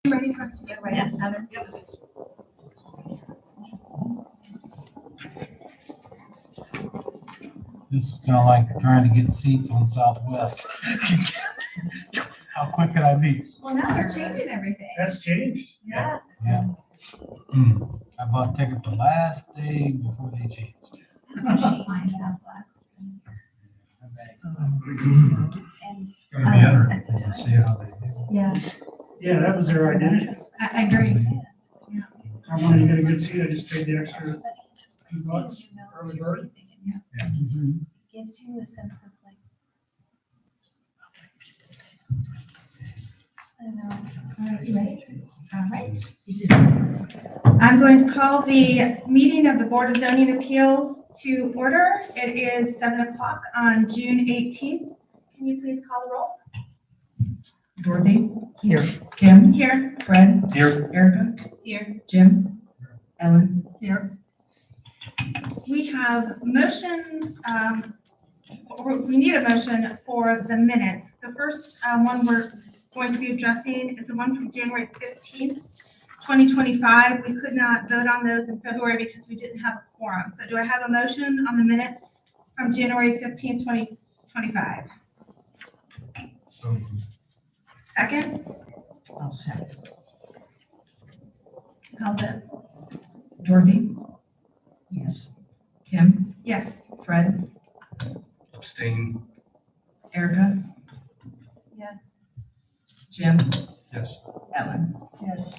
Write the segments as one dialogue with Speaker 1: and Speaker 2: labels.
Speaker 1: Ready for us to get right
Speaker 2: Yes.
Speaker 1: at 7?
Speaker 3: This is kind of like trying to get seats on Southwest. How quick can I be?
Speaker 1: Well, now they're changing everything.
Speaker 4: That's changed.
Speaker 1: Yes.
Speaker 3: Yeah. I bought tickets the last day before they changed.
Speaker 1: Mine Southwest. And
Speaker 4: It's gonna be under,
Speaker 1: at the time.
Speaker 4: see how they do.
Speaker 1: Yeah,
Speaker 4: Yeah, that was their identity.
Speaker 1: I agree.
Speaker 4: I wanted to get a good seat, I just paid the extra $2 early bird.
Speaker 1: Gives you a sense of like. I don't know. All right, you ready? All right. I'm going to call the meeting of the Board of Zoning Appeals to order. It is 7 o'clock on June 18th. Can you please call the roll?
Speaker 2: Dorothy? Here. Kim?
Speaker 1: Here.
Speaker 2: Fred?
Speaker 3: Here.
Speaker 2: Erica?
Speaker 1: Here.
Speaker 2: Jim? Ellen? Here.
Speaker 1: We have motion, we need a motion for the minutes. The first one we're going to be addressing is the one from January 15th, 2025. We could not vote on those in February because we didn't have a quorum. So do I have a motion on the minutes from January 15th, 2025?
Speaker 4: So,
Speaker 1: Second?
Speaker 2: I'll second.
Speaker 1: Call it.
Speaker 2: Dorothy? Yes. Kim?
Speaker 1: Yes.
Speaker 2: Fred?
Speaker 4: abstain.
Speaker 2: Erica?
Speaker 1: Yes.
Speaker 2: Jim?
Speaker 4: Yes.
Speaker 2: Ellen?
Speaker 1: Yes.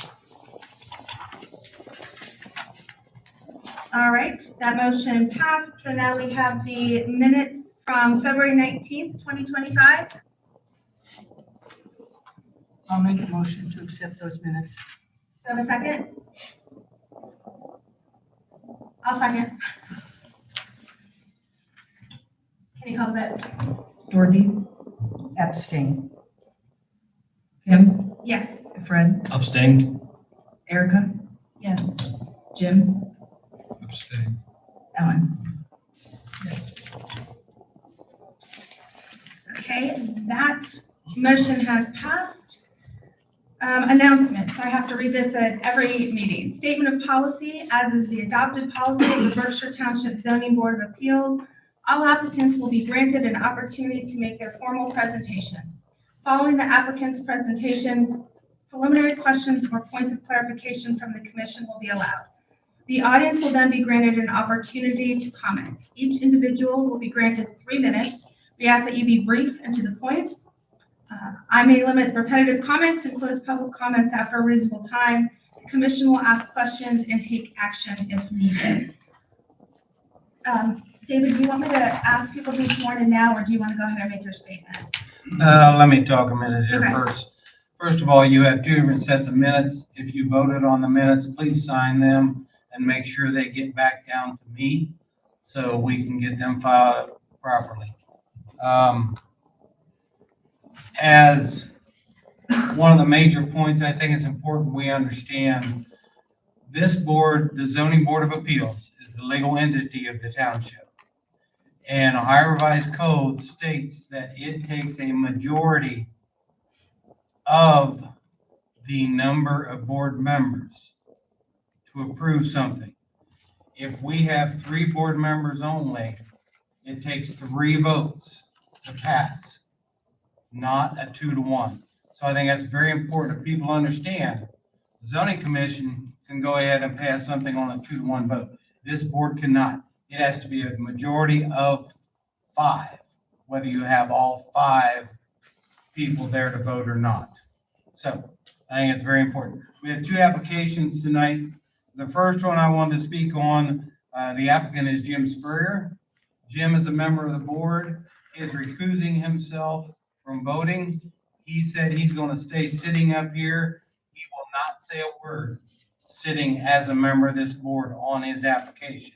Speaker 1: All right, that motion passed. So now we have the minutes from February 19th, 2025.
Speaker 5: I'll make a motion to accept those minutes.
Speaker 1: Do I have a second? I'll second. Can you call the vote?
Speaker 2: Dorothy? Abstain. Kim?
Speaker 1: Yes.
Speaker 2: Fred?
Speaker 4: Abstain.
Speaker 2: Erica?
Speaker 1: Yes.
Speaker 2: Jim?
Speaker 4: Abstain.
Speaker 2: Ellen?
Speaker 1: Okay, that motion has passed. Announcements, I have to read this at every meeting. Statement of policy, as is the adopted policy of the Berkshire Township Zoning Board of Appeals, all applicants will be granted an opportunity to make their formal presentation. Following the applicant's presentation, preliminary questions or points of clarification from the commission will be allowed. The audience will then be granted an opportunity to comment. Each individual will be granted 3 minutes. We ask that you be brief and to the point. I may limit repetitive comments and close public comments after a reasonable time. The commission will ask questions and take action if needed. David, do you want me to ask people to be sworn in now, or do you want to go ahead and make your statement?
Speaker 3: Let me talk a minute here
Speaker 1: Okay.
Speaker 3: first. First of all, you have 2 different sets of minutes. If you voted on the minutes, please sign them and make sure they get back down to me so we can get them filed properly. As one of the major points, I think it's important we understand this board, the Zoning Board of Appeals, is the legal entity of the township. And Ohio Revised Code states that it takes a majority of the number of board members to approve something. If we have 3 board members only, it takes 3 votes to pass, not a 2-to-1. So I think that's very important that people understand. The zoning commission can go ahead and pass something on a 2-to-1 vote. This board cannot. It has to be a majority of 5, whether you have all 5 people there to vote or not. So I think it's very important. We have 2 applications tonight. The first one I wanted to speak on, the applicant is Jim Spurrier. Jim is a member of the board. He is recusing himself from voting. He said he's going to stay sitting up here. He will not say a word sitting as a member of this board on his application.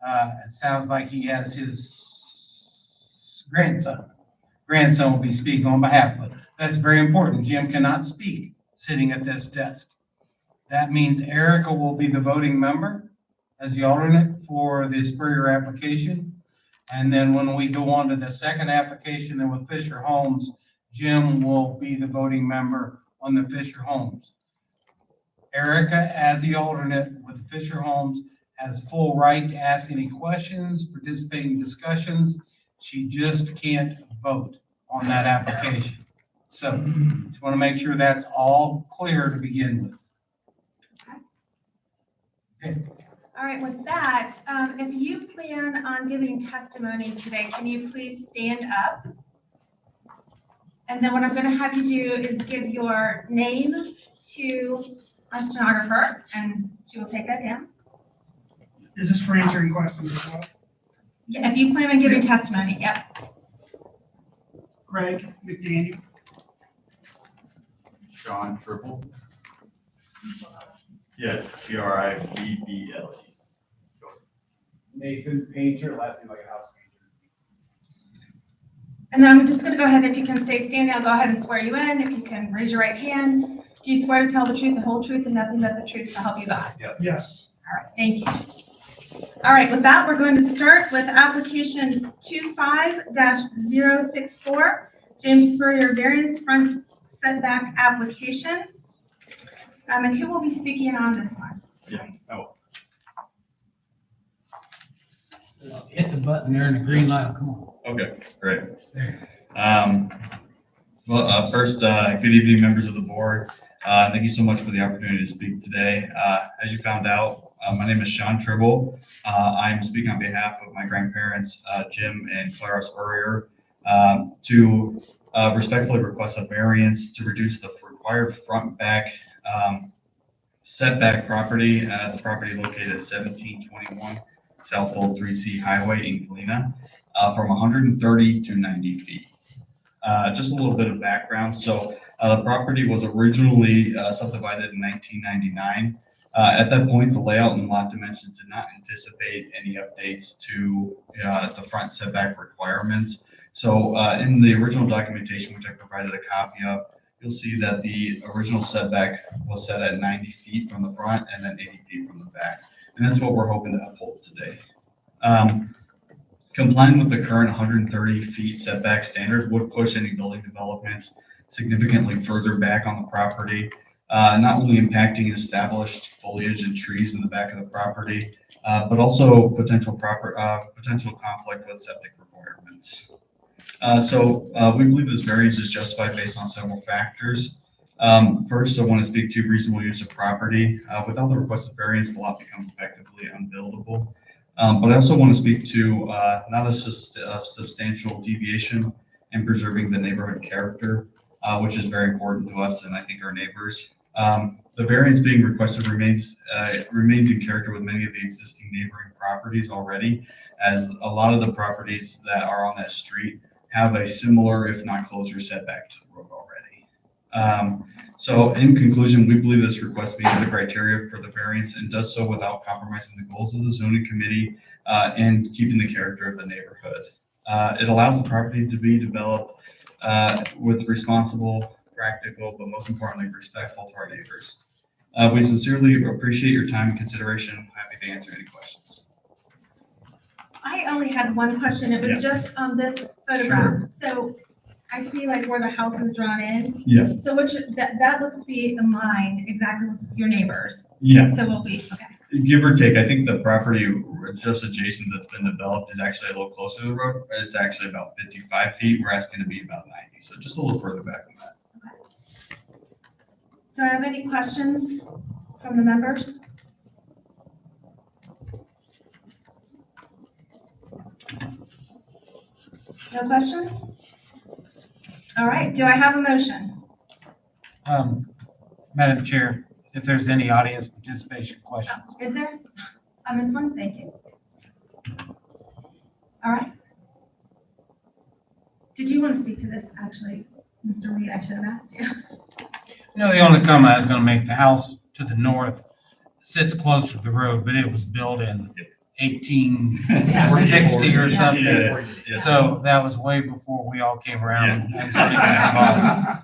Speaker 3: It sounds like he has his grandson. Grandson will be speaking on behalf of it. That's very important. Jim cannot speak sitting at this desk. That means Erica will be the voting member as the alternate for the Spurrier application. And then when we go on to the second application, then with Fisher Homes, Jim will be the voting member on the Fisher Homes. Erica, as the alternate with the Fisher Homes, has full right to ask any questions, participate in discussions. She just can't vote on that application. So just want to make sure that's all clear to begin with. Okay.
Speaker 1: All right, with that, if you plan on giving testimony today, can you please stand up? And then what I'm going to have you do is give your name to our stenographer, and she will take that down.
Speaker 4: Is this for answering questions as well?
Speaker 1: Yeah, if you plan on giving testimony, yep.
Speaker 4: Greg McDaniel.
Speaker 6: Sean Triple. Yes, Tribbele.
Speaker 3: Nathan Painter, last name like a house painter.
Speaker 1: And then I'm just going to go ahead, if you can stay standing, I'll go ahead and swear you in. If you can raise your right hand. Do you swear to tell the truth, the whole truth, and nothing but the truth to help you God?
Speaker 4: Yes.
Speaker 1: All right, thank you. All right, with that, we're going to start with application 25-064, James Spurrier variance front setback application. And who will be speaking on this one?
Speaker 6: Yeah, oh,
Speaker 3: Hit the button there in the green light, come on.
Speaker 6: okay, great. First, good evening, members of the board. Thank you so much for the opportunity to speak today. As you found out, my name is Sean Trible. I'm speaking on behalf of my grandparents, Jim and Clara Spurrier, to respectfully request a variance to reduce the required front back setback property, the property located at 1721 South Old 3C Highway in Galena, from 130 to 90 feet. Just a little bit of background. So the property was originally subdivided in 1999. At that point, the layout and lot dimensions did not anticipate any updates to the front setback requirements. So in the original documentation, which I provided a copy of, you'll see that the original setback was set at 90 feet from the front and then 80 feet from the back. And that's what we're hoping to uphold today. Complying with the current 130 feet setback standard would push any building developments significantly further back on the property, not only impacting established foliage and trees in the back of the property, but also potential conflict with septic requirements. We believe this variance is justified based on several factors. First, I want to speak to reasonable use of property. Without the requested variance, the lot becomes effectively unbuildable. But I also want to speak to not a substantial deviation in preserving the neighborhood character, which is very important to us and I think our neighbors. The variance being requested remains in character with many of the existing neighboring properties already, as a lot of the properties that are on that street have a similar, if not closer, setback to the road already. So in conclusion, we believe this request meets the criteria for the variance and does so without compromising the goals of the zoning committee and keeping the character of the neighborhood. It allows the property to be developed with responsible, practical, but most importantly, respectful to our neighbors. We sincerely appreciate your time and consideration. I'm happy to answer any questions.
Speaker 1: I only had one question. It was just on this photograph. So I see like where the house is drawn in.
Speaker 6: Yeah.
Speaker 1: So that looks to be in line exactly with your neighbors.
Speaker 6: Yeah.
Speaker 1: So we'll be, okay.
Speaker 6: Give or take, I think the property just adjacent that's been developed is actually a little closer to the road. It's actually about 55 feet. We're asking to be about 90. So just a little further back than that.
Speaker 1: Do I have any questions from the members? No questions? All right, do I have a motion?
Speaker 3: Madam Chair, if there's any audience participation questions.
Speaker 1: Is there? On this one, thank you. All right. Did you want to speak to this, actually, Mr. Reed? I should have asked you.
Speaker 3: The only comment I was going to make, the house to the north sits closer to the road, but it was built in 1860 or something.
Speaker 6: Yeah.
Speaker 3: So that was way before we all came around. And started getting involved.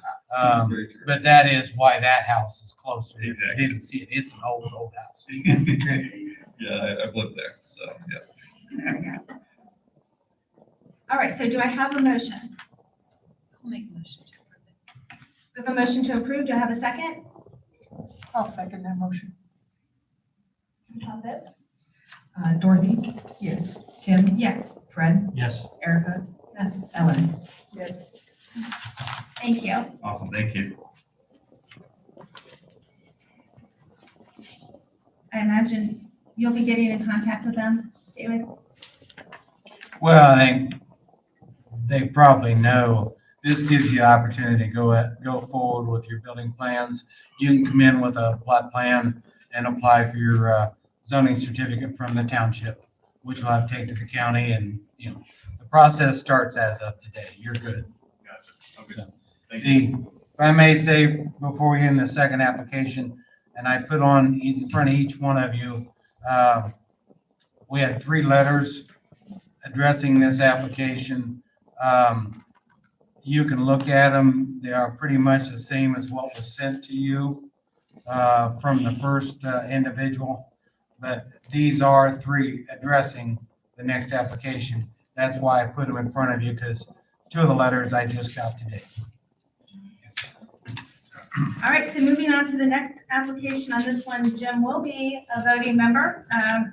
Speaker 3: But that is why that house is closer. If you didn't see it, it's an old house.
Speaker 6: Yeah, I've lived there, so yeah.
Speaker 1: There we go. All right, so do I have a motion?
Speaker 2: I'll make a motion to approve it.
Speaker 1: We have a motion to approve. Do I have a second?
Speaker 5: I'll second that motion.
Speaker 1: How vote?
Speaker 2: Dorothy? Yes. Kim?
Speaker 1: Yes,
Speaker 2: Fred?
Speaker 3: Yes.
Speaker 2: Erica? Yes. Ellen?
Speaker 5: Yes.
Speaker 1: thank you.
Speaker 6: Awesome, thank you.
Speaker 1: I imagine you'll be getting in contact with them, David?
Speaker 3: Well, I think they probably know, this gives you opportunity to go forward with your building plans. You can come in with a plot plan and apply for your zoning certificate from the township, which will have to take to the county, and, you know, the process starts as of today. You're good.
Speaker 6: Gotcha. Okay. Thank you.
Speaker 3: If I may say, before we get in the second application, and I put on in front of each one of you, we had 3 letters addressing this application. You can look at them. They are pretty much the same as what was sent to you from the first individual, but these are 3 addressing the next application. That's why I put them in front of you, because 2 of the letters I just got today.
Speaker 1: All right, so moving on to the next application. On this one, Jim will be a voting member.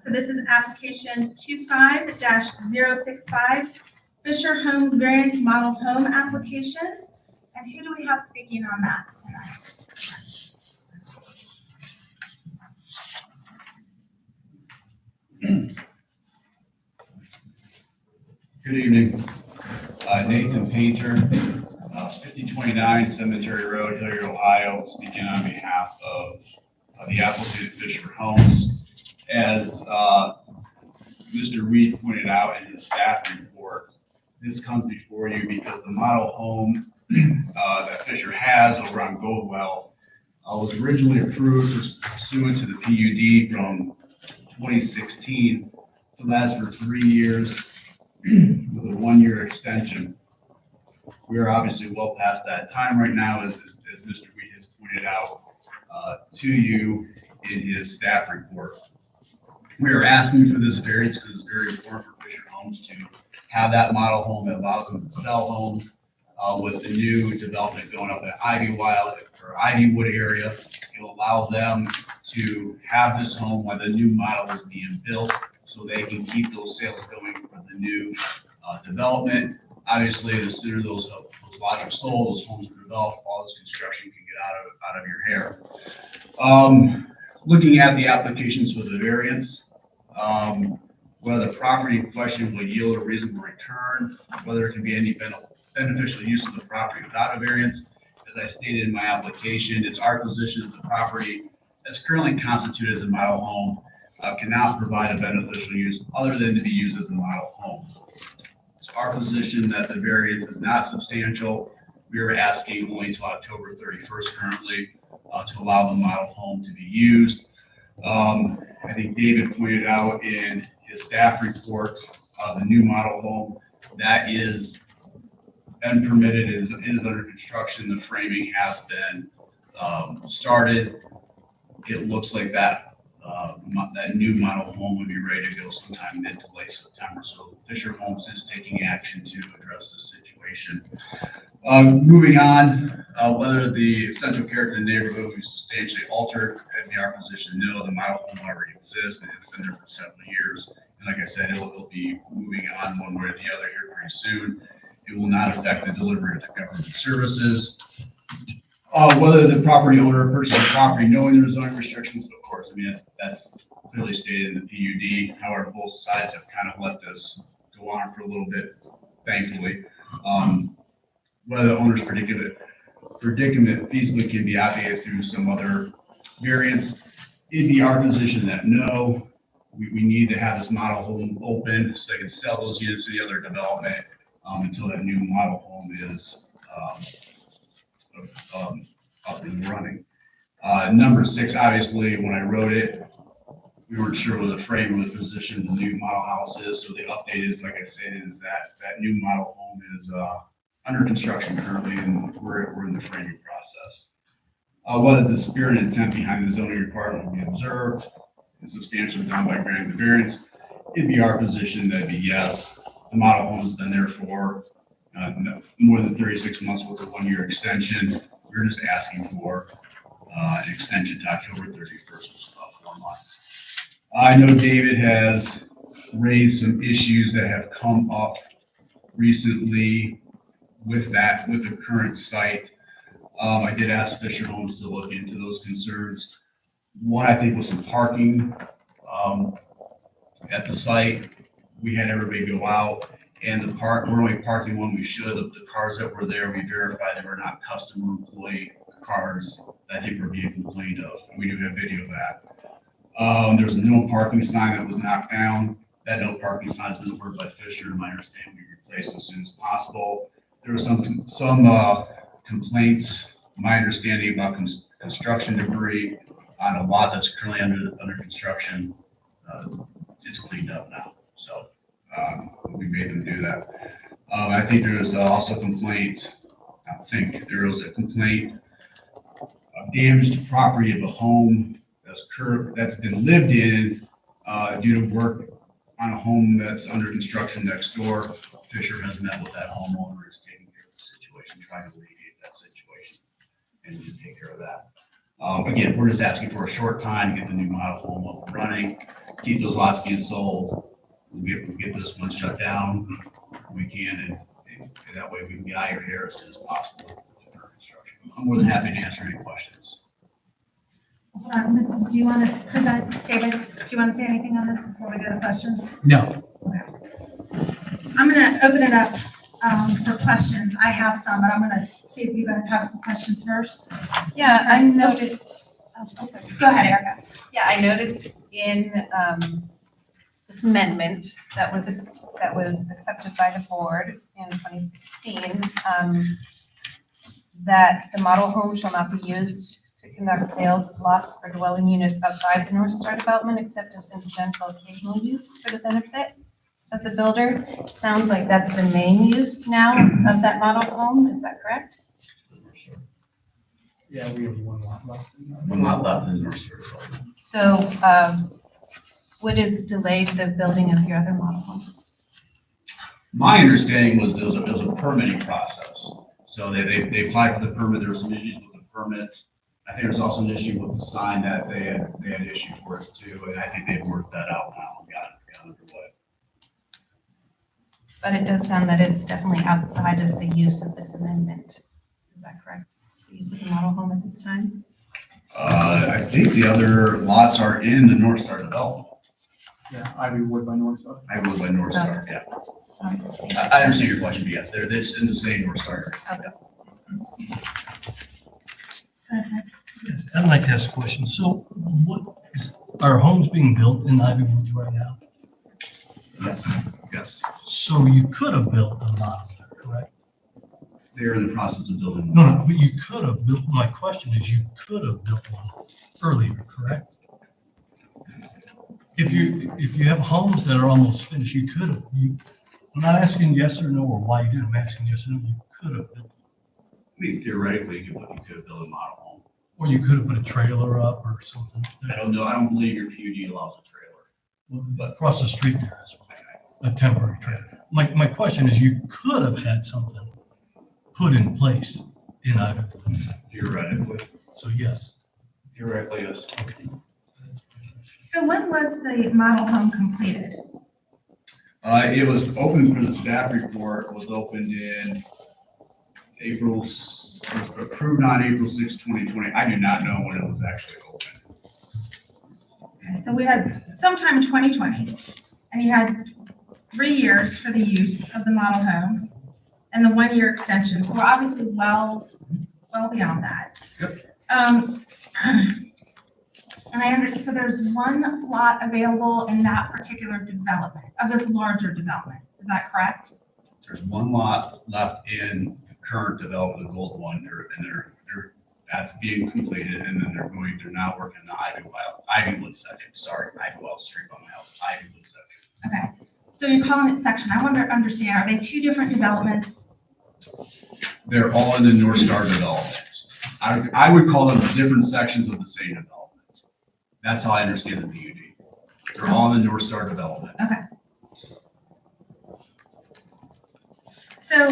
Speaker 1: So this is application 25-065, Fisher Homes Variance Model Home Application. And who do we have speaking on that tonight?
Speaker 6: Good evening. Nathan Painter, 5029 Cemetery Road, Hilliard, Ohio, speaking on behalf of the applicant Fisher Homes. As Mr. Reed pointed out in his staff report, this comes before you because the model home that Fisher has over on Goldwell was originally approved pursuant to the PUD from 2016 to last for 3 years with a 1-year extension. We are obviously well past that time right now, as Mr. Reed has pointed out to you in his staff report. We are asking for this variance because it's very important for Fisher Homes to have that model home that allows them to sell homes with the new development going up in Ivywood area. It'll allow them to have this home while the new model is being built, so they can keep those sales going for the new development. Obviously, the sooner those lots are sold, those homes are developed, all this construction can get out of your hair. Looking at the applications for the variance, whether the property in question will yield a reasonable return, whether there can be any beneficial use of the property without a variance. As I stated in my application, it's our position that the property that's currently constituted as a model home cannot provide a beneficial use other than to be used as a model home. It's our position that the variance is not substantial. We are asking only until October 31st currently to allow the model home to be used. I think David pointed out in his staff report, the new model home that is permitted, is under construction. The framing has been started. It looks like that new model home would be ready to go sometime mid to late September. So Fisher Homes is taking action to address this situation. Moving on, whether the essential character of the neighborhood will be substantially altered, it'd be our position, no, the model home already exists and it's been there for several years. And like I said, it'll be moving on one way or the other here pretty soon. It will not affect the delivery of the government services. Whether the property owner purchased the property knowing there's zoning restrictions, of course, I mean, that's clearly stated in the PUD. However, both sides have kind of let this go on for a little bit, thankfully. Whether the owner's predicament feasibly can be obviated through some other variance, it'd be our position that no, we need to have this model home open so they can sell those units to the other development until that new model home is up and running. Number 6, obviously, when I wrote it, we weren't sure what the frame or the position the new model house is, so the update is, like I said, is that new model home is under construction currently, and we're in the framing process. Whether the spirit and intent behind the zoning requirement will be observed and substantially done by granting the variance, it'd be our position that it'd be yes. The model home has been there for more than 36 months with a 1-year extension. We're just asking for An extension to October 31st was about 4 months. I know David has raised some issues that have come up recently with the current site. I did ask Fisher Homes to look into those concerns. One, I think, was some parking at the site. We had everybody go out, and we're only parking when we should. The cars that were there, we verified they were not customer employee cars that I think were being complained of. We do have video of that. There's a no parking sign that was knocked down. That no parking sign has been ordered by Fisher, and my understanding will be replaced as soon as possible. There were some complaints, my understanding, about construction debris on a lot that's currently under construction. It's cleaned up now, so we made them do that. I think there was also a complaint. I think there was a complaint of damage to property of a home that's been lived in due to work on a home that's under construction next door. Fisher has met with that homeowner, is taking care of the situation, trying to alleviate that situation and to take care of that. Again, we're just asking for a short time to get the new model home up and running, keep those lots being sold. We'll get this one shut down when we can, and that way we can get out of here as soon as possible for construction. I'm more than happy to answer any questions.
Speaker 1: Do you want to present, David? Do you want to say anything on this before we go to questions?
Speaker 3: No.
Speaker 1: I'm going to open it up for questions. I have some, but I'm going to see if you guys have some questions first.
Speaker 7: Yeah, I noticed,
Speaker 1: Go ahead, Erica.
Speaker 7: yeah, I noticed in this amendment that was accepted by the board in 2016, that the model home shall not be used to conduct sales of lots or dwelling units outside the North Star development except as incidental occasional use for the benefit of the builder. It sounds like that's the main use now of that model home, is that correct?
Speaker 4: Yeah, we have one lot left.
Speaker 6: One lot left in North Star.
Speaker 7: So what has delayed the building of your other model home?
Speaker 6: My understanding was it was a permitting process. So they applied for the permit. There were some issues with the permit. I think there's also an issue with the sign that they had issued for us too. And I think they've worked that out now and got underway.
Speaker 7: But it does sound that it's definitely outside of the use of this amendment. Is that correct? The use of the model home at this time?
Speaker 6: I think the other lots are in the North Star development.
Speaker 4: Yeah, Ivywood by North Star.
Speaker 6: I go by North Star, yeah.
Speaker 7: Sorry.
Speaker 6: I understand your question, but yes, it's in the same North Star area.
Speaker 7: Okay.
Speaker 8: Yes, I'd like to ask a question. So are homes being built in Ivy Woods right now?
Speaker 6: Yes.
Speaker 8: So you could have built a lot there, correct?
Speaker 6: They're in the process of building.
Speaker 8: No, but you could have built, my question is, you could have built one earlier, correct? If you have homes that are almost finished, you could have, I'm not asking yes or no or why you didn't, I'm asking yes or no, you could have built.
Speaker 6: I mean, theoretically, you could build a model home.
Speaker 8: Or you could have put a trailer up or something.
Speaker 6: I don't know. I don't believe your PUD allows a trailer.
Speaker 8: But across the street there is a temporary trailer. My question is, you could have had something put in place in Ivy Woods.
Speaker 6: Theoretically.
Speaker 8: So yes.
Speaker 6: Theoretically, yes.
Speaker 8: Okay.
Speaker 1: So when was the model home completed?
Speaker 6: It was opened for the staff report, was opened in April, approved on April 6, 2020. I do not know when it was actually opened.
Speaker 1: Okay, so we had sometime in 2020, and you had 3 years for the use of the model home and the 1-year extension. So we're obviously well beyond that.
Speaker 6: Yep.
Speaker 1: And so there's one lot available in that particular development, of this larger development. Is that correct?
Speaker 6: There's one lot left in the current development, the gold one, that's being completed, and then they're now working in the Ivywood section. Sorry, Ivywood Street by my house, Ivywood section.
Speaker 1: Okay. So you're calling it section. I want to understand, are they 2 different developments?
Speaker 6: They're all in the North Star development. I would call them different sections of the same development. That's how I understand the PUD. They're all in the North Star development.
Speaker 1: Okay. So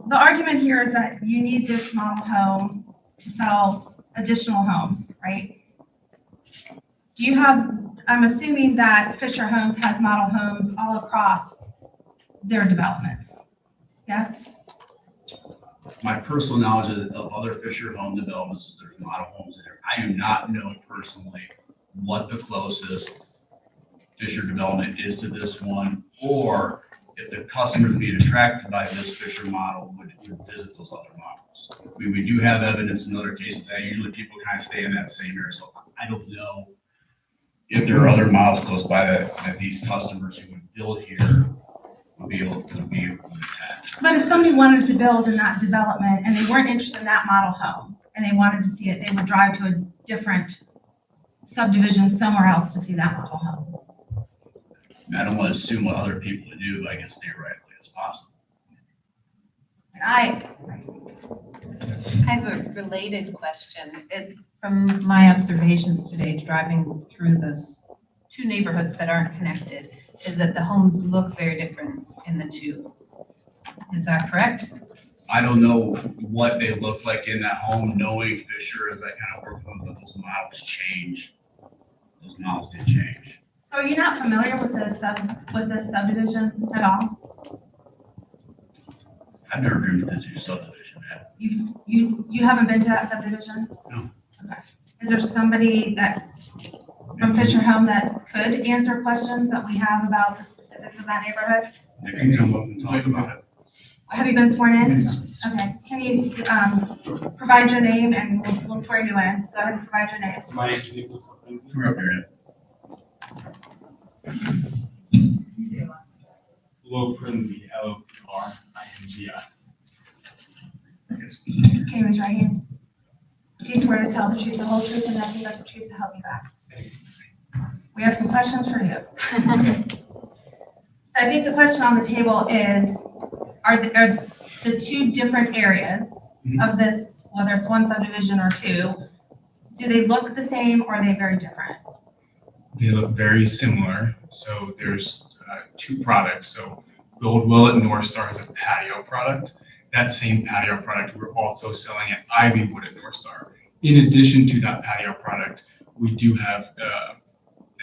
Speaker 1: the argument here is that you need this model home to sell additional homes, right? Do you have, I'm assuming that Fisher Homes has model homes all across their developments, yes?
Speaker 6: My personal knowledge of other Fisher home developments is there's model homes in there. I do not know personally what the closest Fisher development is to this one, or if the customers being attracted by this Fisher model would visit those other models. We do have evidence in other cases that usually people kind of stay in that same area, so I don't know if there are other models close by that these customers who would build here would be able to attend.
Speaker 1: But if somebody wanted to build in that development and they weren't interested in that model home and they wanted to see it, they would drive to a different subdivision somewhere else to see that model home.
Speaker 6: I don't want to assume what other people would do, but I guess theoretically it's possible.
Speaker 1: And I
Speaker 7: have a related question. From my observations today, driving through those two neighborhoods that aren't connected, is that the homes look very different in the two. Is that correct?
Speaker 6: I don't know what they look like in that home, knowing Fisher as I kind of work with them, but those models change. Those models did change.
Speaker 1: So are you not familiar with this subdivision at all?
Speaker 6: I've never been to the subdivision yet.
Speaker 1: You haven't been to that subdivision?
Speaker 6: No.
Speaker 1: Okay. Is there somebody that, from Fisher Home, that could answer questions that we have about the specifics of that neighborhood?
Speaker 6: They can come up and talk about it.
Speaker 1: Have you been sworn in? Okay. Can you provide your name and we'll swear you in? Go ahead and provide your name.
Speaker 9: My name is Nicholas Lindsay.
Speaker 6: We're up here.
Speaker 9: Loprinzi, Loprinzi.
Speaker 1: Can you raise your hand? Do you swear to tell the truth, the whole truth, and nothing but the truth to help you God? We have some questions for you. So I think the question on the table is, are the two different areas of this, whether it's one subdivision or two, do they look the same or are they very different?
Speaker 9: They look very similar. So there's two products. So Goldwell at North Star has a patio product. That same patio product we're also selling at Ivywood at North Star. In addition to that patio product, we do have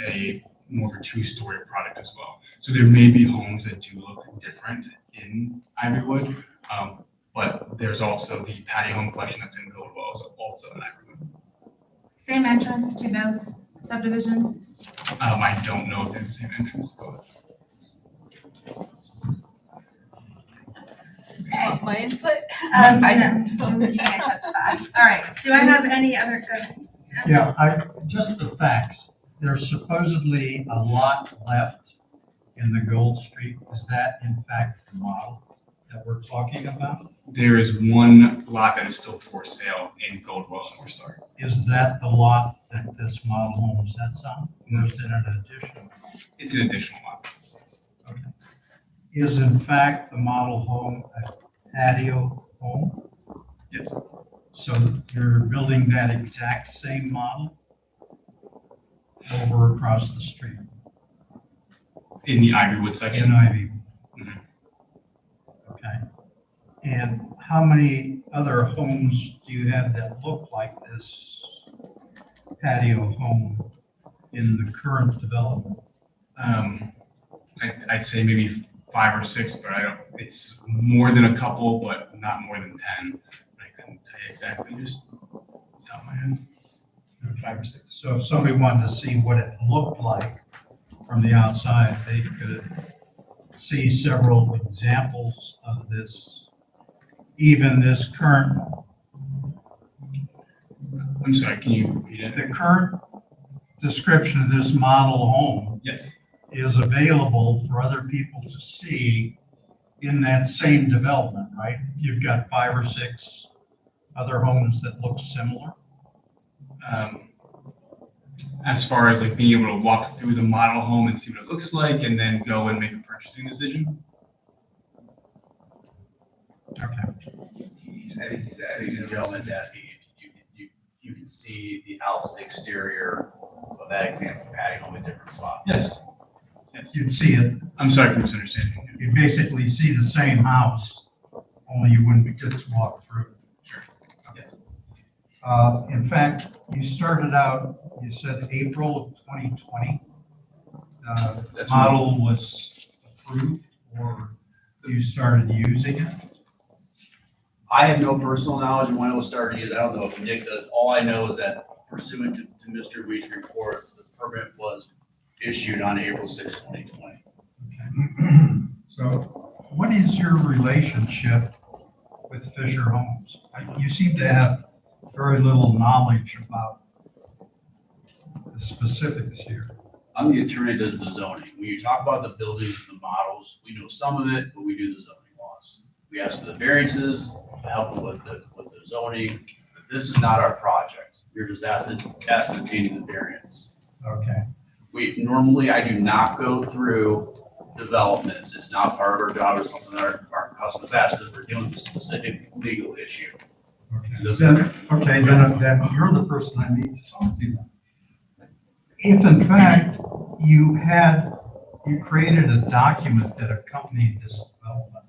Speaker 9: a more of a two-story product as well. So there may be homes that do look different in Ivywood, but there's also the patio home collection that's in Goldwell, so also in Ivywood.
Speaker 1: Same entrance to both subdivisions?
Speaker 9: I don't know if there's the same entrance, but
Speaker 7: Want my input?
Speaker 1: No, you can't testify. All right, do I have any other,
Speaker 10: Yeah, just the facts. There's supposedly a lot left in the Gold Street. Is that in fact the model that we're talking about?
Speaker 9: there is one lot that is still for sale in Goldwell and North Star.
Speaker 10: Is that the lot that this model home sits on? Or is it an additional?
Speaker 9: It's an additional lot.
Speaker 10: Okay. Is in fact the model home a patio home?
Speaker 9: Yes.
Speaker 10: So you're building that exact same model over across the street
Speaker 9: In the Ivywood
Speaker 10: in
Speaker 9: section.
Speaker 10: Ivy?
Speaker 9: Mhm.
Speaker 10: Okay. And how many other homes do you have that look like this patio home in the current development?
Speaker 9: I'd say maybe 5 or 6, but it's more than a couple, but not more than 10. I couldn't tell you exactly, just off the top of my head. 5 or 6.
Speaker 10: So if somebody wanted to see what it looked like from the outside, they could see several examples of this, even this current,
Speaker 9: I'm sorry, can you repeat it?
Speaker 10: the current description of this model home
Speaker 9: Yes.
Speaker 10: is available for other people to see in that same development, right? You've got 5 or 6 other homes that look similar.
Speaker 9: As far as like being able to walk through the model home and see what it looks like and then go and make a purchasing decision.
Speaker 10: Okay.
Speaker 11: I think the gentleman's asking if you can see the outside exterior of that example patio home in different spots.
Speaker 9: Yes. Yes.
Speaker 10: You'd see it,
Speaker 9: I'm sorry for misunderstanding.
Speaker 10: you'd basically see the same house, only you wouldn't get to walk through.
Speaker 9: Sure. Yes.
Speaker 10: In fact, you started out, you said April of 2020.
Speaker 11: That's
Speaker 10: Model was approved or you started using it?
Speaker 11: I have no personal knowledge of when it was started to use. I don't know if Nick does. All I know is that pursuant to Mr. Weed's report, the permit was issued on April 6, 2020.
Speaker 10: So what is your relationship with Fisher Homes? You seem to have very little knowledge about the specifics here.
Speaker 11: I'm the attorney that does the zoning. When you talk about the buildings and the models, we know some of it, but we do the zoning laws. We ask for the variances, to help with the zoning, but this is not our project. You're just ascertaining the variance.
Speaker 10: Okay.
Speaker 11: Normally, I do not go through developments. It's not part of our job or something that our customers ask, because we're dealing with a specific legal issue.
Speaker 10: Then you're the person I need to talk to. If in fact you created a document that accompanied this development,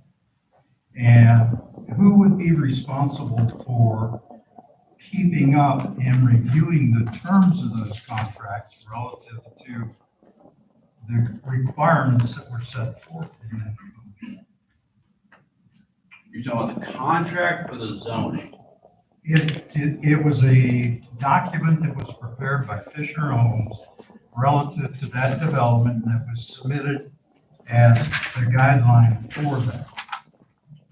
Speaker 10: and who would be responsible for keeping up and reviewing the terms of those contracts relative to the requirements that were set forth in that?
Speaker 11: You're talking about the contract for the zoning?
Speaker 10: It was a document that was prepared by Fisher Homes relative to that development that was submitted as the guideline for that.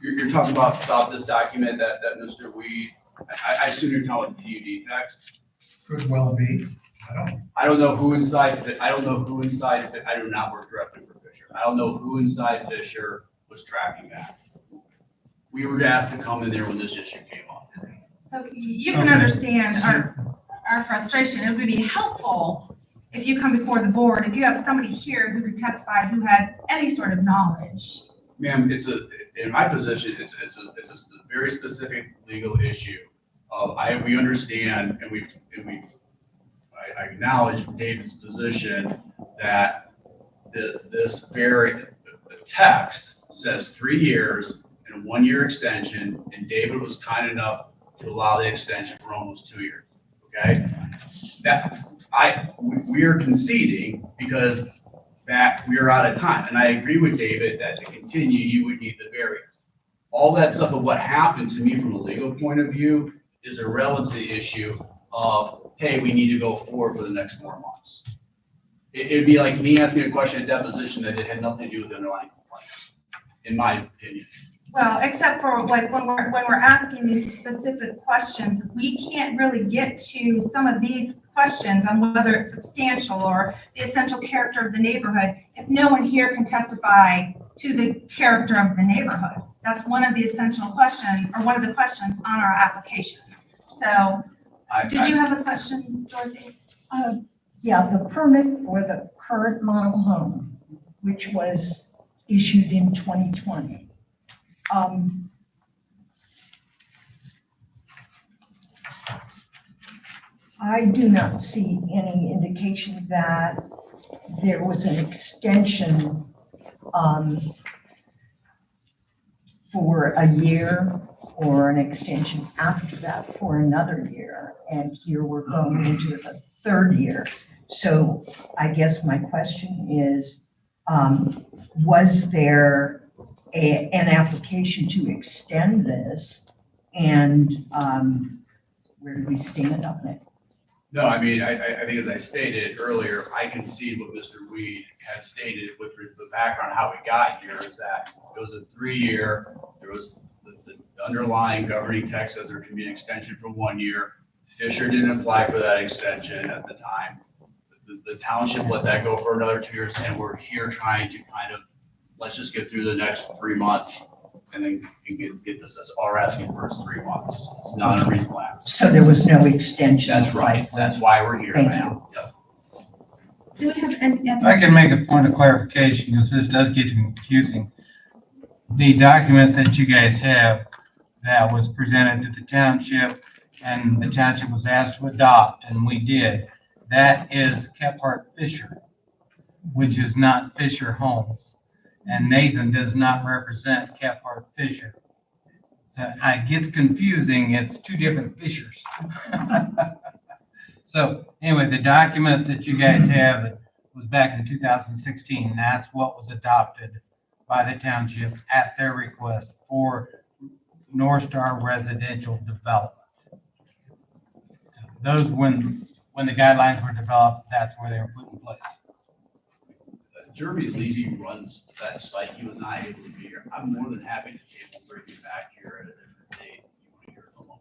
Speaker 11: You're talking about this document that Mr. Weed, I assume you're talking about the PUD text?
Speaker 10: Could well be.
Speaker 11: I don't know who inside, I don't do not work directly for Fisher. I don't know who inside Fisher was tracking that. We were asked to come in there when this issue came up.
Speaker 1: So you can understand our frustration. It would be helpful if you come before the board, if you have somebody here who could testify who had any sort of knowledge.
Speaker 11: Ma'am, in my position, it's a very specific legal issue. We understand and I acknowledge David's position that the text says 3 years and a 1 year extension, and David was kind enough to allow the extension for almost 2 years, okay? We are conceding because that we are out of time, and I agree with David that to continue, you would need the variance. All that stuff of what happened to me from a legal point of view is irrelevant to the issue of, hey, we need to go forward for the next 4 months. It'd be like me asking a question at deposition that it had nothing to do with the underlying complaint, in my opinion.
Speaker 1: Well, except for like when we're asking these specific questions, we can't really get to some of these questions on whether it's substantial or the essential character of the neighborhood if no one here can testify to the character of the neighborhood. That's one of the essential questions, or one of the questions on our application. So, did you have a question, Dorothy?
Speaker 12: Yeah, the permit for the current model home, which was issued in 2020. I do not see any indication that there was an extension for a year or an extension after that for another year. And here we're going into the 3rd year. So I guess my question is, was there an application to extend this, and where do we stand on it?
Speaker 11: No, I mean, I think as I stated earlier, I can see what Mr. Weed had stated with the background, how we got here is that it was a 3-year, there was the underlying governing text says there can be an extension for 1 year. Fisher didn't apply for that extension at the time. The township let that go for another 2 years, and we're here trying to kind of, let's just get through the next 3 months and then get this. That's all we're asking for is 3 months. It's not a reasonable ask.
Speaker 12: So there was no extension?
Speaker 11: That's right. That's why we're here
Speaker 12: Thank
Speaker 11: now. Yep.
Speaker 1: Do we have any?
Speaker 3: If I can make a point of clarification, because this does get confusing. The document that you guys have that was presented to the township and the township was asked to adopt, and we did, that is Kephart Fisher, which is not Fisher Homes. And Nathan does not represent Kephart Fisher. So it gets confusing. It's two different fishers. So anyway, the document that you guys have that was back in 2016, that's what was adopted by the township at their request for North Star residential development. So those, when the guidelines were developed, that's where they were put in place.
Speaker 11: Jeremy Levy runs that site. He was not able to be here. I'm more than happy to table bring you back here at a different date. If you want to hear from him,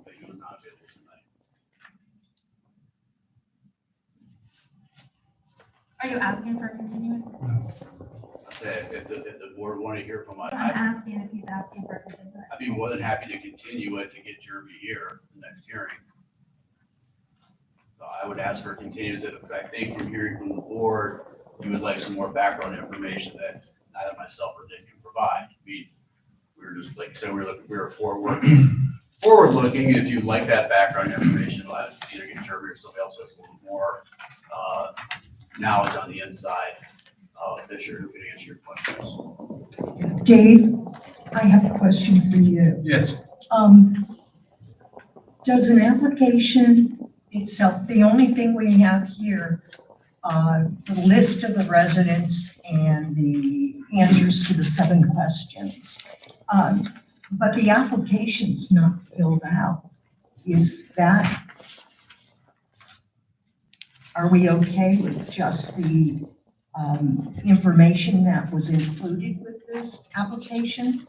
Speaker 11: but he was not available tonight.
Speaker 1: Are you asking for a continuance?
Speaker 11: I said, if the board want to hear from
Speaker 1: I'm
Speaker 11: I'd
Speaker 1: asking if he's asking for a continuance.
Speaker 11: be more than happy to continue it to get Jeremy here for the next hearing. So I would ask for continuance because I think from hearing from the board, you would like some more background information that neither myself or Dick can provide. We were just, like I said, we were forward looking. If you like that background information, I'll either get Jeremy or somebody else who has a little more knowledge on the inside. Fisher, who can answer your questions.
Speaker 12: Dave, I have a question for you.
Speaker 3: Yes.
Speaker 12: Does an application itself, the only thing we have here, the list of the residents and the answers to the 7 questions, but the application's not filled out. Is that, are we okay with just the information that was included with this application?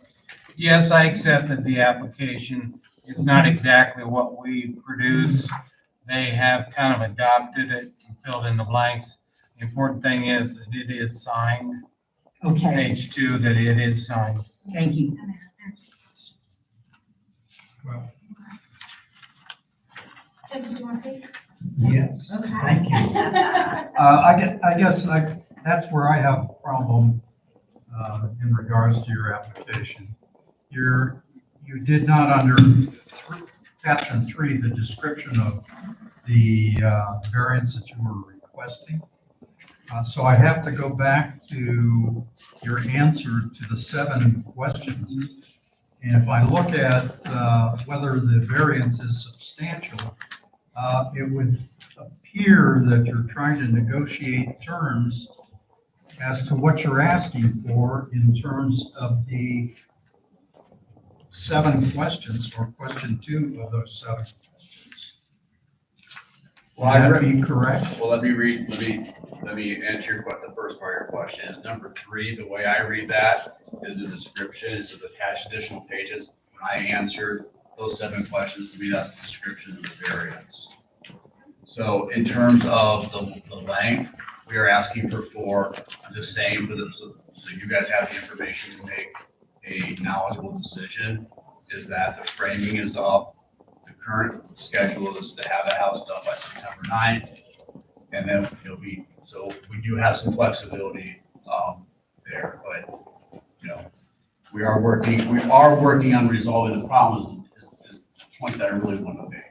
Speaker 3: Yes, I accepted the application. It's not exactly what we produce. They have kind of adopted it and filled in the blanks. The important thing is that it is signed.
Speaker 12: Okay,
Speaker 3: Page 2, that it is signed.
Speaker 12: thank you.
Speaker 10: Well,
Speaker 1: Jim, did you want to say?
Speaker 10: yes,
Speaker 1: Okay.
Speaker 10: thank you. I guess that's where I have a problem in regards to your application. You did not under caption 3, the description of the variance that you were requesting. So I have to go back to your answer to the 7 questions. And if I look at whether the variance is substantial, it would appear that you're trying to negotiate terms as to what you're asking for in terms of the 7 questions, or question 2 of those 7 questions.
Speaker 11: Well,
Speaker 10: Would that be correct?
Speaker 11: Well, let me answer the first part of your question. Is number 3, the way I read that is a description, it's attached additional pages. When I answered those 7 questions, to me, that's the description of the variance. So in terms of the length, we are asking for 4. I'm just saying so you guys have the information to make a knowledgeable decision, is that the framing is up. The current schedule is to have a house done by September 9th. And then so we do have some flexibility there, but we are working on resolving the problems is the point that I really want to make.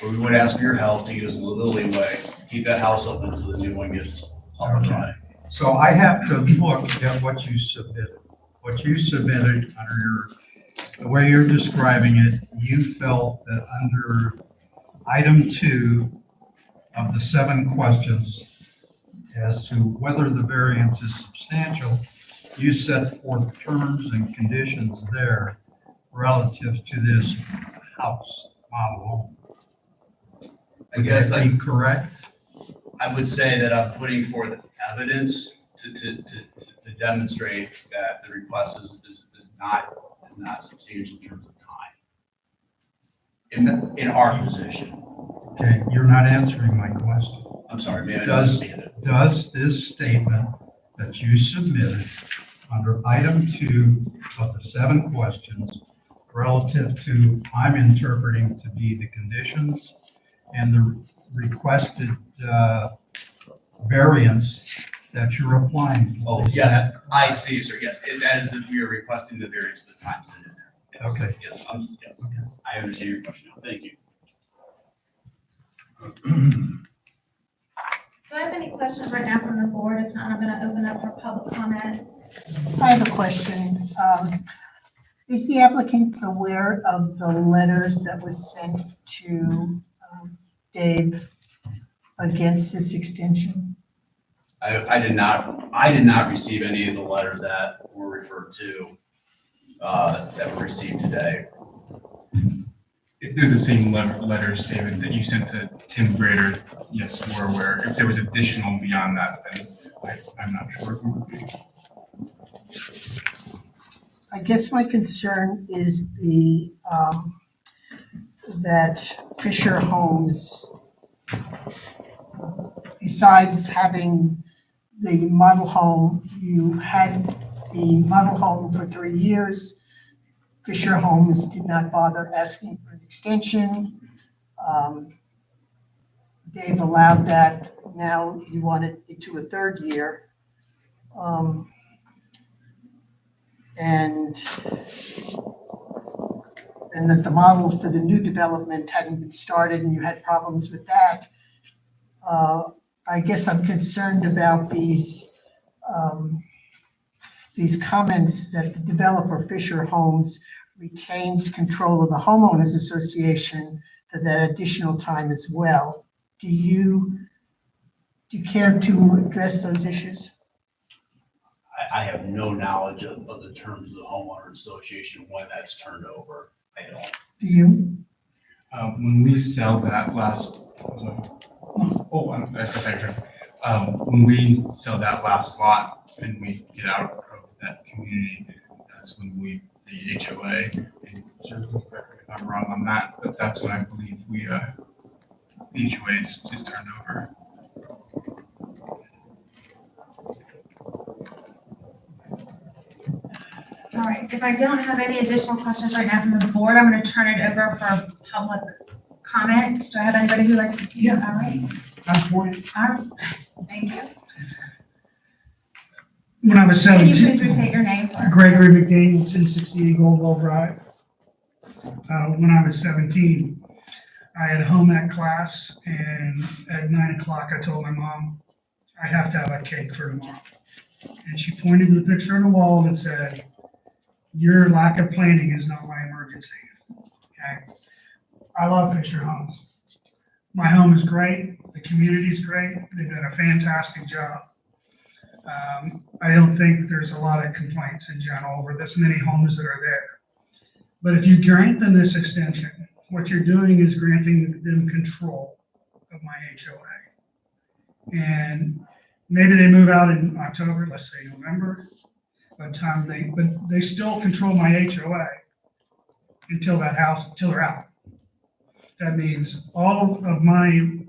Speaker 11: But we would ask for your help to give us a little leeway, keep that house open until the new one gets up and running.
Speaker 10: So I have to look at what you submitted. What you submitted under the way you're describing it, you felt that under item 2 of the 7 questions as to whether the variance is substantial, you set forth terms and conditions there relative to this house model home.
Speaker 11: I guess
Speaker 10: Would that be correct?
Speaker 11: I would say that I'm putting forth evidence to demonstrate that the request is not substantial in terms of time. In our position.
Speaker 10: Okay, you're not answering my question.
Speaker 11: I'm sorry, man, I don't
Speaker 10: Does
Speaker 11: understand it.
Speaker 10: Does this statement that you submitted under item 2 of the 7 questions relative to, I'm interpreting to be the conditions and the requested variance that you're applying for?
Speaker 11: Oh,
Speaker 10: Is
Speaker 11: yeah,
Speaker 10: that-
Speaker 11: I see, sir, yes, that is that we are requesting the variance for the time set in there. Yes,
Speaker 10: Okay.
Speaker 11: Yes, yes, I understand your question now, thank you.
Speaker 1: Do I have any questions right now from the board? If not, I'm going to open up for public comment.
Speaker 5: I have a question. Is the applicant aware of the letters that was sent to Dave against this extension?
Speaker 11: I did not receive any of the letters that were referred to, that were received today.
Speaker 9: If they're the same letters, David, that you sent to Tim Grader, yes, we're aware. If there was additional beyond that, then I'm not sure who would be.
Speaker 5: I guess my concern is that Fisher Homes, besides having the model home, you had the model home for 3 years. Fisher Homes did not bother asking for an extension. Dave allowed that. Now you want it to a 3rd year. And that the model for the new development hadn't been started and you had problems with that. I guess I'm concerned about these comments that the developer Fisher Homes retains control of the homeowners association for that additional time as well. Do you care to address those issues?
Speaker 11: I have no knowledge of the terms of the homeowner association when that's turned over. I don't.
Speaker 5: Do you?
Speaker 9: When we sell that last, when we sell that last lot and we get out of that community, that's when the HOA, and certainly correct me if I'm wrong on that, but that's when I believe the HOA is turned over.
Speaker 1: All right, if I don't have any additional questions right now from the board, I'm going to turn it over for public comment. Do I have anybody who'd like to speak?
Speaker 4: Yeah.
Speaker 1: All right.
Speaker 4: I'm sworn.
Speaker 1: All right. Thank you.
Speaker 4: When I was
Speaker 1: Can you
Speaker 4: 17.
Speaker 1: please restate your name for us?
Speaker 4: Gregory McDaniel, 1068 Goldwell Drive. When I was 17, I had a home ec class, and at 9 o'clock, I told my mom, I have to have a cake for tomorrow. And she pointed to the picture on the wall and said, your lack of planning is not my emergency. Okay. I love Fisher Homes. My home is great. The community's great. They've done a fantastic job. I don't think there's a lot of complaints in general over this many homes that are there. But if you grant them this extension, what you're doing is granting them control of my HOA. And maybe they move out in October, let's say November, by the time but they still control my HOA until they're out. That means all of my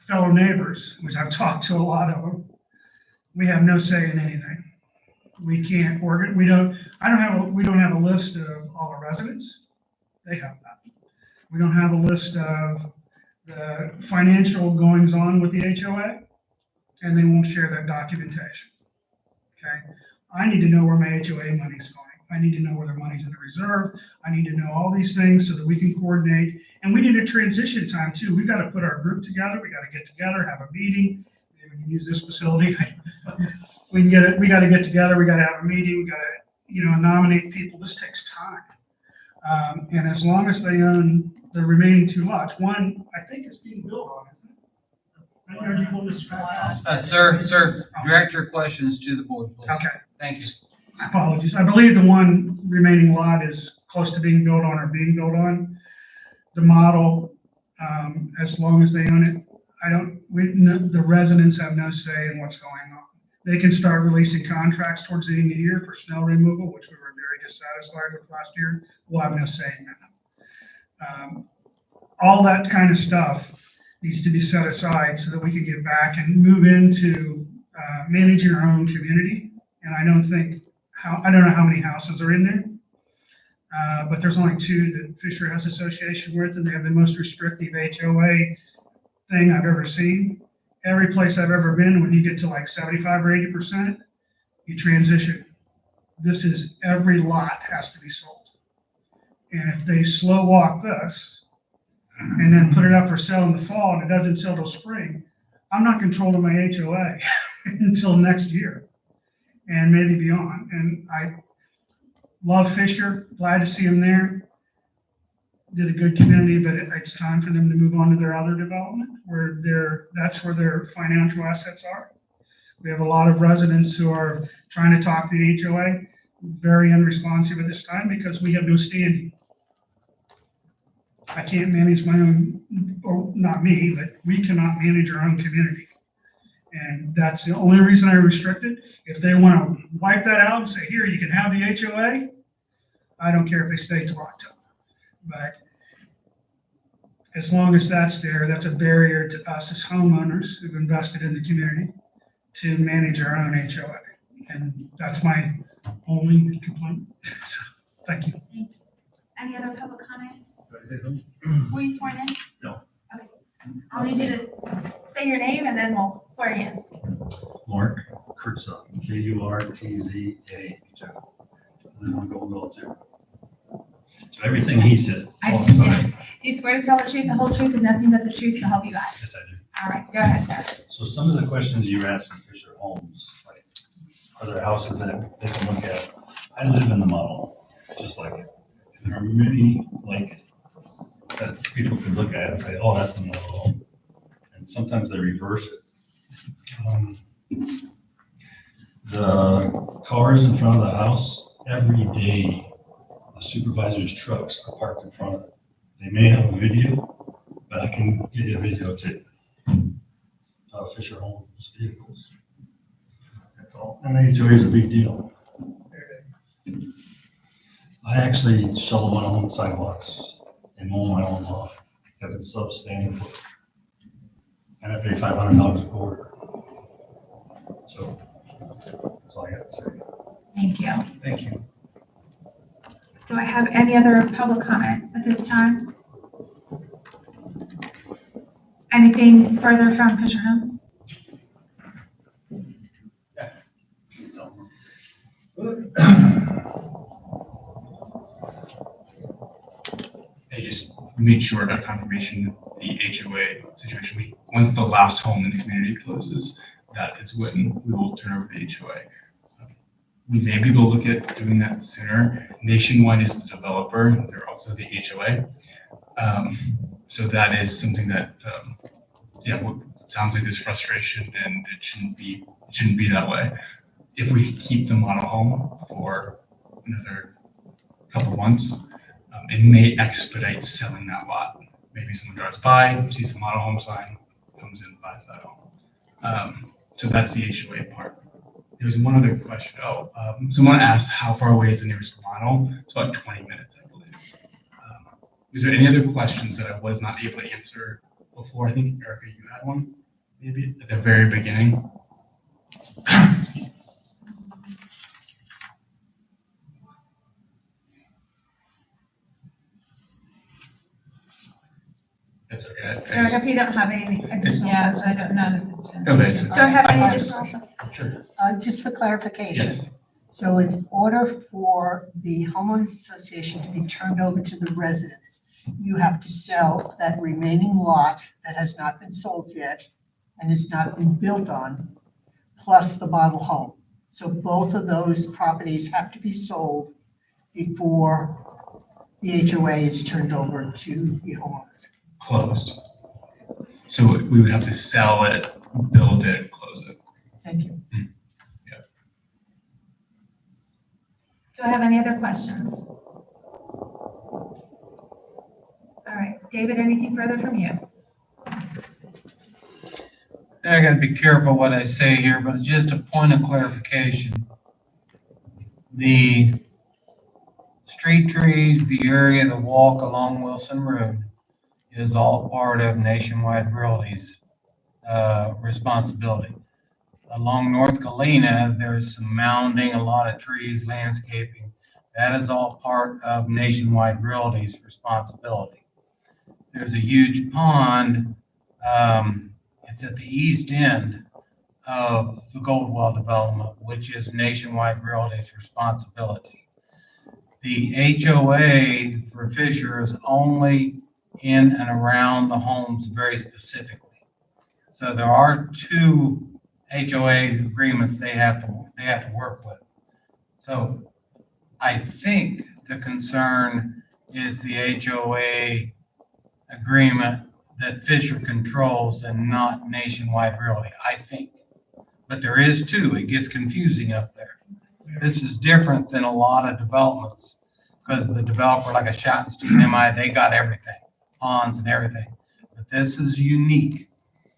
Speaker 4: fellow neighbors, which I've talked to a lot of them, we have no say in anything. We can't we don't have a list of all the residents. They have that. We don't have a list of the financial goings on with the HOA, and they won't share that documentation. Okay. I need to know where my HOA money is going. I need to know where their money's in the reserve. I need to know all these things so that we can coordinate. And we need a transition time too. We've got to put our group together. We got to get together, have a meeting. Maybe we can use this facility. We got to get together. We got to have a meeting. We got to, nominate people. This takes time. And as long as they own the remaining 2 lots, one I think is being built on, isn't it? I heard you pull this back.
Speaker 3: Sir, direct your questions to the board, please.
Speaker 4: Okay.
Speaker 3: Thank you.
Speaker 4: Apologies. I believe the one remaining lot is close to being built on or being built on. The model, as long as they own it, the residents have no say in what's going on. They can start releasing contracts towards the end of the year for snow removal, which we were very dissatisfied with last year. We'll have no say in that. All that kind of stuff needs to be set aside so that we can get back and move into managing our own community. And I don't know how many houses are in there, but there's only 2 that Fisher has association with, and they have the most restrictive HOA thing I've ever seen. Every place I've ever been, when you get to like 75 or 80%, you transition. This is every lot has to be sold. And if they slow walk this and then put it up for sale in the fall and it doesn't sell till spring, I'm not controlling my HOA until next year and maybe beyond. And Love Fisher, glad to see them there. Did a good community, but it's time for them to move on to their other development that's where their financial assets are. We have a lot of residents who are trying to talk to the HOA, very unresponsive at this time because we have no standing. I can't manage my own, or not me, but we cannot manage our own community. And that's the only reason I restrict it. If they want to wipe that out and say, here, you can have the HOA, I don't care if they stay till October. But as long as that's there, that's a barrier to us as homeowners who've invested in the community to manage our own HOA. And that's my only complaint. So, thank you.
Speaker 1: Thank you. Any other public comment? Were you sworn in?
Speaker 13: No.
Speaker 1: Okay. I'll need you to say your name and then we'll swear you in.
Speaker 13: Mark Kurtza, Kurtza. Live on Goldwell too. So everything he said.
Speaker 1: I
Speaker 13: oh,
Speaker 1: do.
Speaker 13: sorry.
Speaker 1: Do you swear to tell the truth, the whole truth, and nothing but the truth to help you God?
Speaker 13: Yes, I do.
Speaker 1: All right, go ahead, sir.
Speaker 13: So some of the questions you asked in Fisher Homes, like, are there houses that they can look at? I live in the model, just like it. And there are many like it that people can look at and say, oh, that's the model home. And sometimes they reverse it. The cars in front of the house, every day, the supervisor's trucks are parked in front of it. They may have a video, but I can get you a video too. Fisher Homes vehicles. That's all. And HOA is a big deal. I actually shovel my own sidewalks and mow my own lawn because it's substandard. And I pay $500 a quarter. So that's all I got to say.
Speaker 1: Thank you.
Speaker 3: Thank you.
Speaker 1: Do I have any other public comment at this time? Anything further from Fisher Home?
Speaker 9: They just made sure got confirmation that the HOA situation, once the last home in the community closes, that is when we will turn over the HOA. We may be able to look at doing that sooner. Nationwide is the developer, they're also the HOA. So that is something that, sounds like there's frustration and it shouldn't be that way. If we keep the model home for another couple months, it may expedite selling that lot. Maybe someone drives by, sees the model home sign, comes in, buys that home. So that's the HOA part. There was one other question. Someone asked how far away is the nearest model? It's about 20 minutes, I believe. Was there any other questions that I was not able to answer before? I think, Erica, you had one, maybe at the very beginning. That's okay.
Speaker 1: Eric, if you don't have any additional
Speaker 7: Yeah,
Speaker 1: questions.
Speaker 7: I don't know at this time.
Speaker 9: Okay, so.
Speaker 1: Do I have any additional?
Speaker 9: Sure.
Speaker 5: Just for clarification,
Speaker 9: Yes.
Speaker 5: so in order for the homeowners association to be turned over to the residents, you have to sell that remaining lot that has not been sold yet and has not been built on, plus the model home. So both of those properties have to be sold before the HOA is turned over to the homeowners.
Speaker 9: Closed. So we would have to sell it, build it, close it.
Speaker 5: Thank you.
Speaker 1: Do I have any other questions? All right, David, anything further from you?
Speaker 3: I gotta be careful what I say here, but just a point of clarification. The street trees, the area, the walk along Wilson Road is all part of Nationwide Realty's responsibility. Along North Galena, there's some mounding, a lot of trees, landscaping. That is all part of Nationwide Realty's responsibility. There's a huge pond, it's at the east end of the Goldwell development, which is Nationwide Realty's responsibility. The HOA for Fisher is only in and around the homes very specifically. So there are two HOA agreements they have to work with. So I think the concern is the HOA agreement that Fisher controls and not Nationwide Realty, I think. But there is two, it gets confusing up there. This is different than a lot of developments, because the developer, like a Schottenstein MI, they got everything, ponds and everything. But this is unique,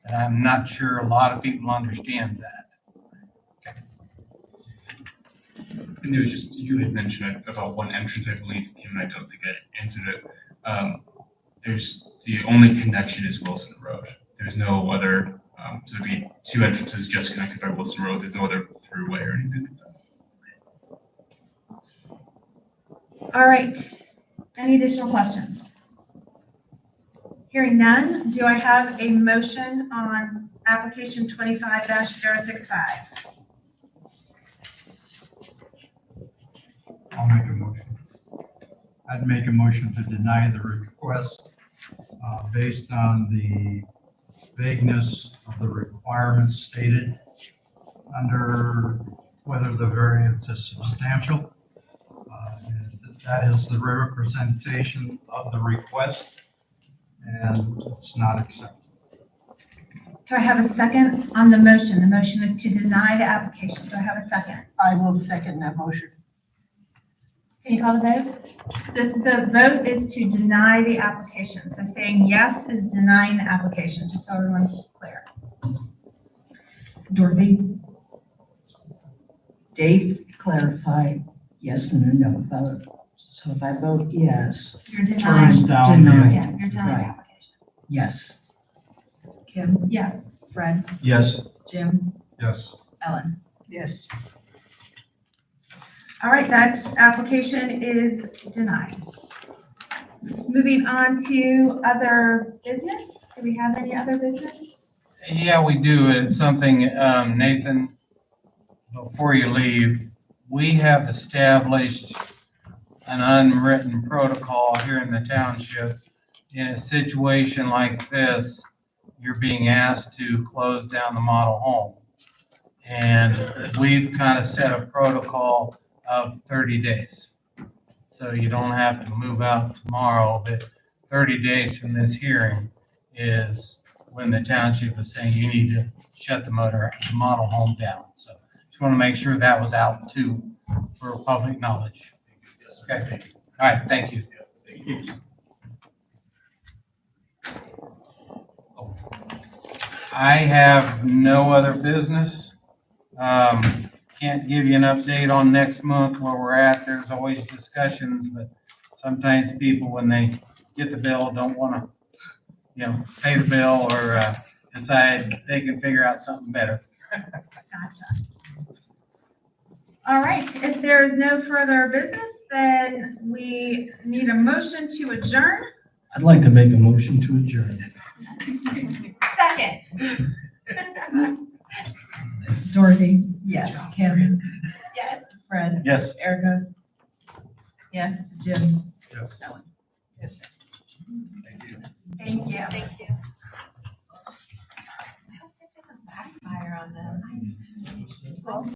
Speaker 3: and I'm not sure a lot of people understand that.
Speaker 9: And there was just, you had mentioned about one entrance, I believe, Kim, and I don't think I answered it. There's, the only connection is Wilson Road. There's no other, so it'd be two entrances just connected by Wilson Road. There's no other throughway or anything like that.
Speaker 1: All right. Any additional questions? Hearing none, do I have a motion on application 25-065?
Speaker 10: I'll make a motion. I'd make a motion to deny the request based on the vagueness of the requirements stated under whether the variance is substantial. That is the representation of the request, and it's not acceptable.
Speaker 1: Do I have a second on the motion? The motion is to deny the application. Do I have a second?
Speaker 5: I will second that motion.
Speaker 1: Can you call the vote? The vote is to deny the application. So saying yes is denying the application, just so everyone's clear.
Speaker 12: Dorothy? Dave clarified yes and a no vote. So if I vote yes,
Speaker 1: You're
Speaker 10: Turns
Speaker 1: denying.
Speaker 10: down
Speaker 12: Deny.
Speaker 10: the,
Speaker 1: Yeah, you're denying the
Speaker 12: Right.
Speaker 1: application.
Speaker 12: yes. Kim?
Speaker 1: Yes.
Speaker 12: Fred?
Speaker 10: yes.
Speaker 12: Jim?
Speaker 10: Yes.
Speaker 12: Ellen?
Speaker 5: Yes.
Speaker 1: All right, that application is denied. Moving on to other business. Do we have any other business?
Speaker 3: Yeah, we do. It's something, Nathan, before you leave, we have established an unwritten protocol here in the township. In a situation like this, you're being asked to close down the model home. And we've kind of set a protocol of 30 days. So you don't have to move out tomorrow, but 30 days from this hearing is when the township is saying you need to shut the model home down. So just want to make sure that was out too for public knowledge. Okay. All right. Thank you. I have no other business. Can't give you an update on next month where we're at. There's always discussions, but sometimes people, when they get the bill, don't want to, pay the bill or decide they can figure out something better.
Speaker 1: Gotcha. All right, if there is no further business, then we need a motion to adjourn.
Speaker 8: I'd like to make a motion to adjourn.
Speaker 1: Second.
Speaker 12: Dorothy? Yes. Kim?
Speaker 1: Yes.
Speaker 12: Fred?
Speaker 3: Yes.
Speaker 12: Erica?
Speaker 7: Yes.
Speaker 12: Jim?
Speaker 10: Yes.
Speaker 12: Ellen?
Speaker 5: Yes.
Speaker 1: Thank you.
Speaker 7: Thank you. I hope that doesn't backfire on them.